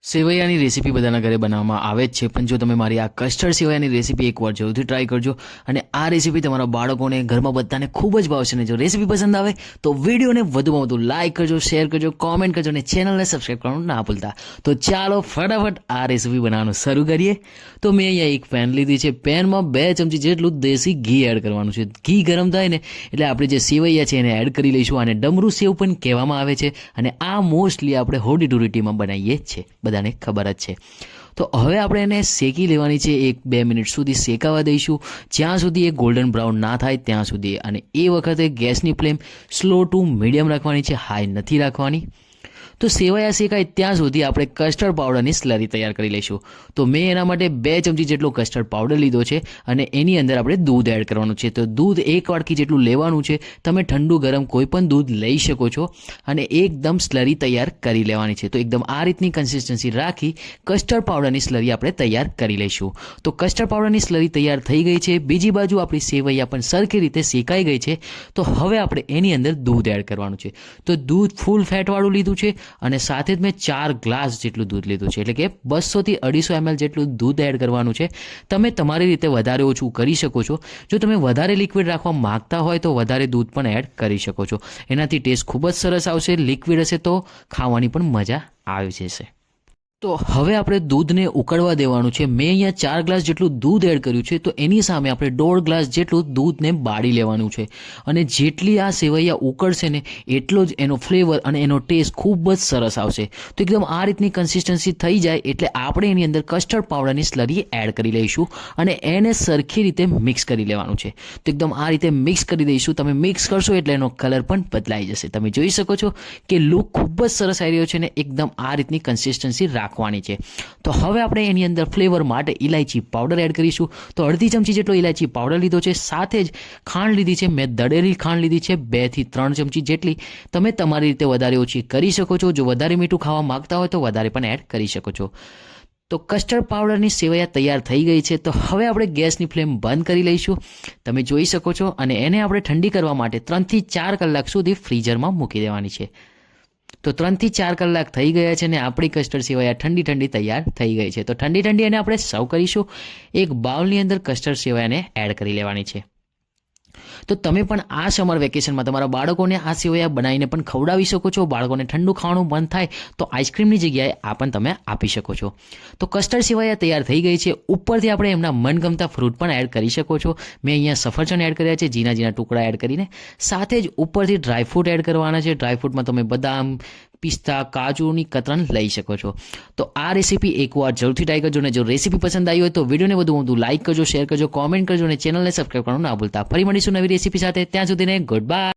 સેવૈયાની recipe બધાના ઘરે બનાવવામાં આવે જ છે, પણ જો તમે મારી આ કસ્ટર્ડ સેવૈયાની રેસીપી એકવાર જરૂરથી ટ્રાય કરજો. અને આ રેસીપી તમારા બાળકોને ઘરમાં બધાને ખૂબ જ ભાવશે. ને જો રેસીપી પસંદ આવે તો વિડીયોને વધુમાં વધુ લાઇક કરજો, શેર કરજો, કોમેન્ટ કરજો અને ચેનલને સબસ્ક્રાઈબ કરવાનું ના ભૂલતા. તો ચાલો ફટાફટ આ રેસીપી બનાવવાનું શરૂ કરીએ. તો મેં અહીંયા એક પેન લીધી છે. પેનમાં 2 ચમચી જેટલું દેશી ઘી એડ કરવાનું છે. ઘી ગરમ થાય ને એટલે આપણે જે સેવૈયા છે એને એડ કરી લઈશું. આને ડમરૂ સેવ પણ કહેવામાં આવે છે અને આ મોસ્ટલી આપણે હોડી ટુરીટીમાં બનાવીએ જ છે, બધાને ખબર જ છે. તો હવે આપણે એને શેકી લેવાની છે. 1-2 મિનિટ સુધી શેકાવા દઈશું, જ્યાં સુધી એ ગોલ્ડન બ્રાઉન ના થાય ત્યાં સુધી. અને એ વખતે ગેસની ફ્લેમ સ્લો ટુ મીડિયમ રાખવાની છે, હાઈ નથી રાખવાની. તો સેવૈયા શેકાય ત્યાં સુધી આપણે કસ્ટર્ડ પાવડરની સ્લરી તૈયાર કરી લઈશું. તો મેં એના માટે 2 ચમચી જેટલો કસ્ટર્ડ પાવડર લીધો છે અને એની અંદર આપણે દૂધ એડ કરવાનું છે. તો દૂધ 1 વાટકી જેટલું લેવાનું છે. તમે ઠંડુ ગરમ કોઈ પણ દૂધ લઈ શકો છો અને એકદમ સ્લરી તૈયાર કરી લેવાની છે. તો એકદમ આ રીતની કન્સિસ્ટન્સી રાખી કસ્ટર્ડ પાવડરની સ્લરી આપણે તૈયાર કરી લઈશું. તો કસ્ટર્ડ પાવડરની સ્લરી તૈયાર થઈ ગઈ છે. બીજી બાજુ આપણી સેવૈયા પણ સરખી રીતે શેકાઈ ગઈ છે. તો હવે આપણે એની અંદર દૂધ એડ કરવાનું છે. તો દૂધ ફૂલ ફેટવાળું લીધું છે અને સાથે જ મેં 4 ગ્લાસ જેટલું દૂધ લીધું છે, એટલે કે 200 થી 250 ml જેટલું દૂધ એડ કરવાનું છે. તમે તમારી રીતે વધારે ઓછું કરી શકો છો. જો તમે વધારે લિક્વિડ રાખવા માંગતા હોય તો વધારે દૂધ પણ એડ કરી શકો છો. એનાથી ટેસ્ટ ખૂબ જ સરસ આવશે. લિક્વિડ હશે તો ખાવાની પણ મજા આવી જશે. તો હવે આપણે દૂધને ઉકળવા દેવાનું છે. મેં અહીંયા 4 ગ્લાસ જેટલું દૂધ એડ કર્યું છે. તો એની સામે આપણે 1.5 ગ્લાસ જેટલું દૂધને બાળી લેવાનું છે. અને જેટલી આ સેવૈયા ઉકળશે ને એટલો જ એનો ફ્લેવર અને એનો ટેસ્ટ ખૂબ જ સરસ આવશે. તો એકદમ આ રીતની કન્સિસ્ટન્સી થઈ જાય એટલે આપણે એની અંદર કસ્ટર્ડ પાવડરની સ્લરી એડ કરી લઈશું અને એને સરખી રીતે મિક્સ કરી લેવાનું છે. તો એકદમ આ રીતે મિક્સ કરી દઈશું. તમે મિક્સ કરશો એટલે એનો કલર પણ બદલાઈ જશે. તમે જોઈ શકો છો કે લુક ખૂબ જ સરસ આવી રહ્યો છે ને એકદમ આ રીતની કન્સિસ્ટન્સી રાખવાની છે. તો હવે આપણે એની અંદર ફ્લેવર માટે ઇલાયચી પાવડર એડ કરીશું. તો અડધી ચમચી જેટલો ઇલાયચી પાવડર લીધો છે. સાથે જ ખાંડ લીધી છે. મેં દળેલી ખાંડ લીધી છે 2 થી 3 ચમચી જેટલી. તમે તમારી રીતે વધારે ઓછી કરી શકો છો. જો વધારે મીઠું ખાવા માંગતા હોય તો વધારે પણ એડ કરી શકો છો. તો કસ્ટર્ડ પાવડરની સેવૈયા તૈયાર થઈ ગઈ છે. તો હવે આપણે ગેસની ફ્લેમ બંધ કરી લઈશું. તમે જોઈ શકો છો. અને એને આપણે ઠંડી કરવા માટે 3 થી 4 કલાક સુધી ફ્રીઝરમાં મૂકી દેવાની છે. તો 3 થી 4 કલાક થઈ ગયા છે ને આપણી કસ્ટર્ડ સેવૈયા ઠંડી તૈયાર થઈ ગઈ છે. તો ઠંડી એને આપણે સર્વ કરીશું. એક બાઉલની અંદર કસ્ટર્ડ સેવૈયાને એડ કરી લેવાની છે. તો તમે પણ આ સમર વેકેશનમાં તમારા બાળકોને આ સેવૈયા બનાવીને પણ ખવડાવી શકો છો. બાળકોને ઠંડુ ખાવાનું મન થાય તો આઈસ્ક્રીમની જગ્યાએ આ પણ તમે આપી શકો છો. તો કસ્ટર્ડ સેવૈયા તૈયાર થઈ ગઈ છે. ઉપરથી આપણે એમના મનગમતા ફ્રૂટ પણ એડ કરી શકો છો. મેં અહીંયા સફરજન એડ કર્યા છે, ઝીણા ઝીણા ટુકડા એડ કરીને. સાથે જ ઉપરથી ડ્રાયફ્રૂટ એડ કરવાના છે. ડ્રાયફ્રૂટમાં તમે બદામ, પિસ્તા, કાજુની કતરણ લઈ શકો છો. તો આ રેસીપી એકવાર જરૂરથી ટ્રાય કરજો. ને જો રેસીપી પસંદ આવી હોય તો વિડીયોને વધુ લાઇક કરજો, શેર કરજો, કોમેન્ટ કરજો અને ચેનલને સબસ્ક્રાઈબ કરવાનું ના ભૂલતા. ફરી મળીશું નવી રેસીપી સાથે. ત્યાં સુધીને ગુડ બાય.